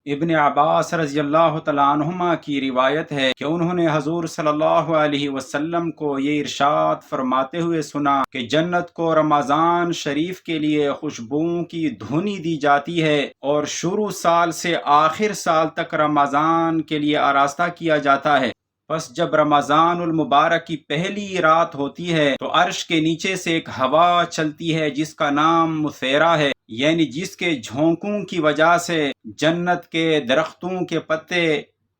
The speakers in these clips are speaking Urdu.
ابن عباس رضی اللہ تعالیٰ عنہما کی روایت ہے کہ انہوں نے حضور صلی اللہ علیہ وسلم کو یہ ارشاد فرماتے ہوئے سنا کہ جنت کو رمضان شریف کے لیے خوشبوؤں کی دھنی دی جاتی ہے اور شروع سال سے آخر سال تک رمضان کے لیے آراستہ کیا جاتا ہے۔ پس جب رمضان المبارک کی پہلی رات ہوتی ہے تو عرش کے نیچے سے ایک ہوا چلتی ہے جس کا نام مثیرہ ہے، یعنی جس کے جھونکوں کی وجہ سے جنت کے درختوں کے پتے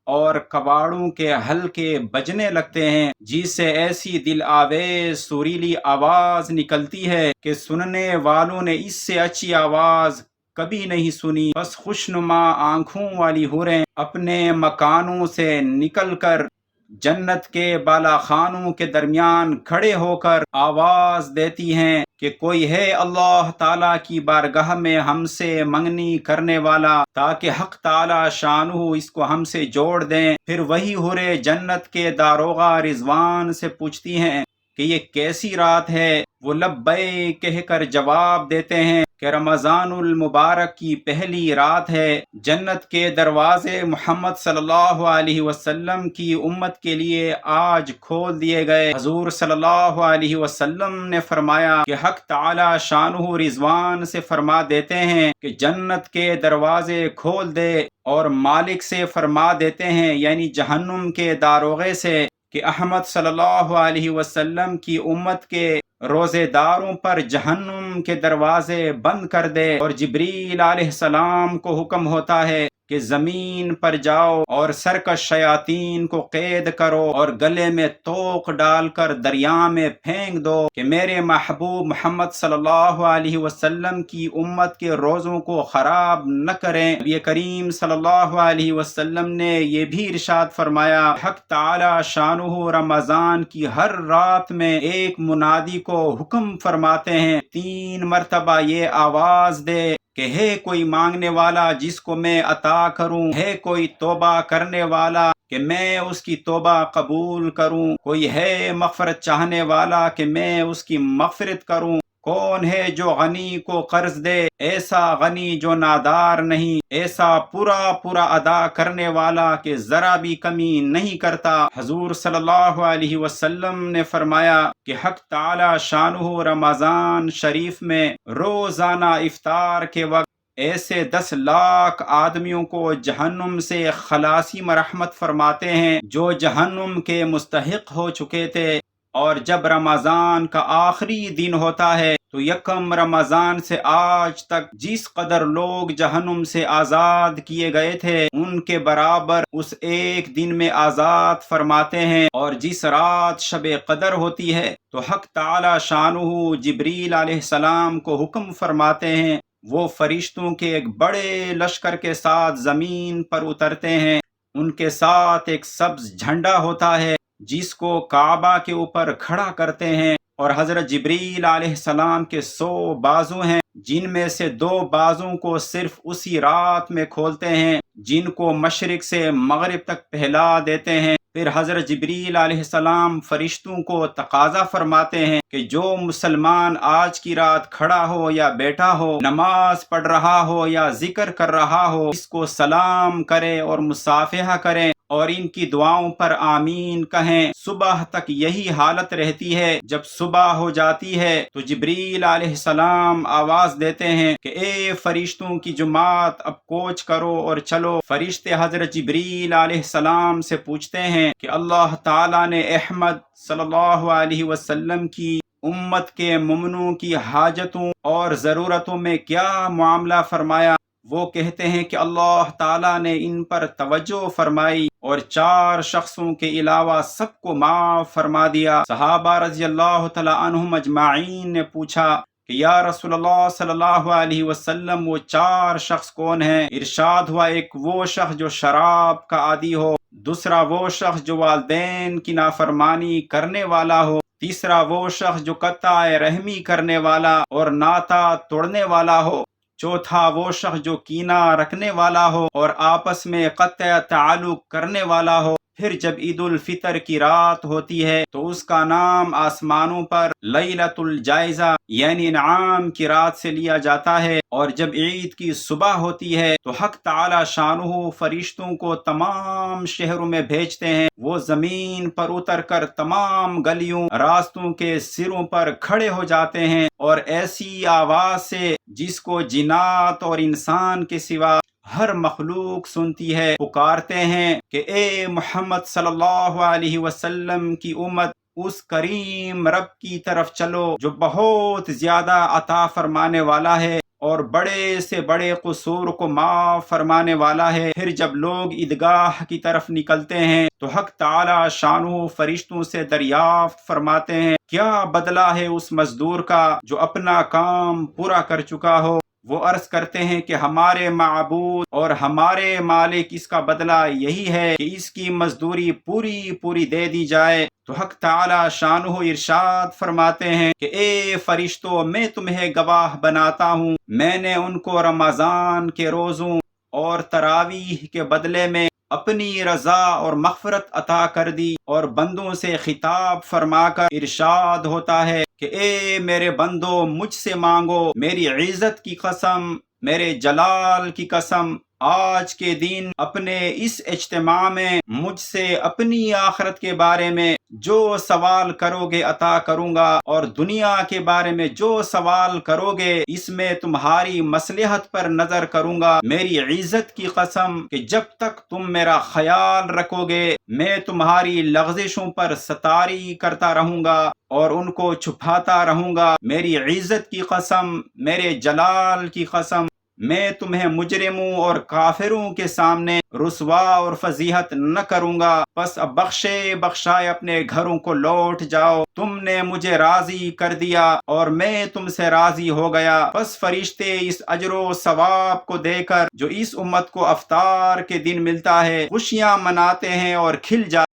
اور کباڑوں کے حلقے بجنے لگتے ہیں، جس سے ایسی دل آویز سریلی آواز نکلتی ہے کہ سننے والوں نے اس سے اچھی آواز کبھی نہیں سنی۔ بس خوشنما آنکھوں والی حوریں اپنے مکانوں سے نکل کر جنت کے بالا خانوں کے درمیان کھڑے ہو کر آواز دیتی ہیں کہ کوئی ہے اللہ تعالیٰ کی بارگاہ میں ہم سے منگنی کرنے والا، تاکہ حق تعالیٰ شانہ اس کو ہم سے جوڑ دیں۔ پھر وہی حوریں جنت کے داروغہ رضوان سے پوچھتی ہیں کہ یہ کیسی رات ہے؟ وہ لبیک کہہ کر جواب دیتے ہیں کہ رمضان المبارک کی پہلی رات ہے۔ جنت کے دروازے محمد صلی اللہ علیہ وسلم کی امت کے لیے آج کھول دیے گئے۔ حضور صلی اللہ علیہ وسلم نے فرمایا کہ حق تعالی شانہ رضوان سے فرما دیتے ہیں کہ جنت کے دروازے کھول دے، اور مالک سے فرما دیتے ہیں یعنی جہنم کے داروغے سے کہ احمد صلی اللہ علیہ وسلم کی امت کے روزے داروں پر جہنم کے دروازے بند کر دے، اور جبریل علیہ السلام کو حکم ہوتا ہے کہ زمین پر جاؤ اور سرکش شیاطین کو قید کرو اور گلے میں توق ڈال کر دریا میں پھینک دو کہ میرے محبوب محمد صلی اللہ علیہ وسلم کی امت کے روزوں کو خراب نہ کریں۔ نبی کریم صلی اللہ علیہ وسلم نے یہ بھی ارشاد فرمایا، حق تعالی شانہ رمضان کی ہر رات میں ایک منادی کو حکم فرماتے ہیں 3 مرتبہ یہ آواز دے کہ ہے کوئی مانگنے والا جس کو میں عطا کروں، ہے کوئی توبہ کرنے والا کہ میں اس کی توبہ قبول کروں، کوئی ہے مغفرت چاہنے والا کہ میں اس کی مغفرت کروں، کون ہے جو غنی کو قرض دے، ایسا غنی جو نادار نہیں، ایسا پورا پورا ادا کرنے والا کہ ذرا بھی کمی نہیں کرتا۔ حضور صلی اللہ علیہ وسلم نے فرمایا کہ حق تعالی شانہ رمضان شریف میں روزانہ افطار کے وقت ایسے 10 لاکھ آدمیوں کو جہنم سے خلاصی مرحمت فرماتے ہیں جو جہنم کے مستحق ہو چکے تھے، اور جب رمضان کا آخری دن ہوتا ہے تو یکم رمضان سے آج تک جس قدر لوگ جہنم سے آزاد کیے گئے تھے ان کے برابر اس ایک دن میں آزاد فرماتے ہیں۔ اور جس رات شب قدر ہوتی ہے تو حق تعالی شانہ جبریل علیہ السلام کو حکم فرماتے ہیں، وہ فرشتوں کے ایک بڑے لشکر کے ساتھ زمین پر اترتے ہیں، ان کے ساتھ ایک سبز جھنڈا ہوتا ہے جس کو کعبہ کے اوپر کھڑا کرتے ہیں، اور حضرت جبریل علیہ السلام کے 100 بازو ہیں جن میں سے 2 بازوں کو صرف اسی رات میں کھولتے ہیں، جن کو مشرق سے مغرب تک پھیلا دیتے ہیں۔ پھر حضرت جبریل علیہ السلام فرشتوں کو تقاضا فرماتے ہیں کہ جو مسلمان آج کی رات کھڑا ہو یا بیٹھا ہو، نماز پڑھ رہا ہو یا ذکر کر رہا ہو، اس کو سلام کرے اور مصافحہ کریں اور ان کی دعاؤں پر آمین کہیں۔ صبح تک یہی حالت رہتی ہے۔ جب صبح ہو جاتی ہے تو جبریل علیہ السلام آواز دیتے ہیں کہ اے فرشتوں کی جماعت اب کوچ کرو اور چلو۔ فرشتے حضرت جبریل علیہ السلام سے پوچھتے ہیں کہ اللہ تعالیٰ نے احمد صلی اللہ علیہ وسلم کی امت کے مومنوں کی حاجتوں اور ضرورتوں میں کیا معاملہ فرمایا؟ وہ کہتے ہیں کہ اللہ تعالیٰ نے ان پر توجہ فرمائی اور 4 شخصوں کے علاوہ سب کو معاف فرما دیا۔ صحابہ رضی اللہ تعالی عنہم اجمعین نے پوچھا کہ یا رسول اللہ صلی اللہ علیہ وسلم وہ 4 شخص کون ہیں؟ ارشاد ہوا، ایک وہ شخص جو شراب کا عادی ہو، دوسرا وہ شخص جو والدین کی نافرمانی کرنے والا ہو، تیسرا وہ شخص جو قطع رحمی کرنے والا اور ناتا توڑنے والا ہو، چوتھا وہ شخص جو کینہ رکھنے والا ہو اور آپس میں قطع تعلق کرنے والا ہو، پھر جب عید الفطر کی رات ہوتی ہے تو اس کا نام آسمانوں پر لیلۃ الجائزہ یعنی انعام کی رات سے لیا جاتا ہے، اور جب عید کی صبح ہوتی ہے تو حق تعالی شانہ فرشتوں کو تمام شہروں میں بھیجتے ہیں، وہ زمین پر اتر کر تمام گلیوں راستوں کے سروں پر کھڑے ہو جاتے ہیں اور ایسی آواز سے جس کو جنات اور انسان کے سوا ہر مخلوق سنتی ہے پکارتے ہیں کہ اے محمد صلی اللہ علیہ وسلم کی امت، اس کریم رب کی طرف چلو جو بہت زیادہ عطا فرمانے والا ہے اور بڑے سے بڑے قصور کو معاف فرمانے والا ہے۔ پھر جب لوگ عیدگاہ کی طرف نکلتے ہیں تو حق تعالی شانہ فرشتوں سے دریافت فرماتے ہیں کیا بدلہ ہے اس مزدور کا جو اپنا کام پورا کر چکا ہو؟ وہ عرض کرتے ہیں کہ ہمارے معبود اور ہمارے مالک، اس کا بدلہ یہی ہے کہ اس کی مزدوری پوری پوری دے دی جائے۔ تو حق تعالی شانہ ارشاد فرماتے ہیں کہ اے فرشتوں، میں تمہیں گواہ بناتا ہوں، میں نے ان کو رمضان کے روزوں اور تراویح کے بدلے میں اپنی رضا اور مغفرت عطا کر دی، اور بندوں سے خطاب فرما کر ارشاد ہوتا ہے کہ اے میرے بندو، مجھ سے مانگو، میری عزت کی قسم، میرے جلال کی قسم، آج کے دن اپنے اس اجتماع میں مجھ سے اپنی آخرت کے بارے میں جو سوال کرو گے عطا کروں گا، اور دنیا کے بارے میں جو سوال کرو گے اس میں تمہاری مصلحت پر نظر کروں گا۔ میری عزت کی قسم کہ جب تک تم میرا خیال رکھو گے میں تمہاری لغزشوں پر ستاری کرتا رہوں گا اور ان کو چھپاتا رہوں گا۔ میری عزت کی قسم، میرے جلال کی قسم، میں تمہیں مجرموں اور کافروں کے سامنے رسوا اور فضیحت نہ کروں گا۔ پس اب بخشے بخشائے اپنے گھروں کو لوٹ جاؤ، تم نے مجھے راضی کر دیا اور میں تم سے راضی ہو گیا۔ پس فرشتے اس اجر و ثواب کو دے کر جو اس امت کو افطار کے دن ملتا ہے خوشیاں مناتے ہیں اور کھل جاتے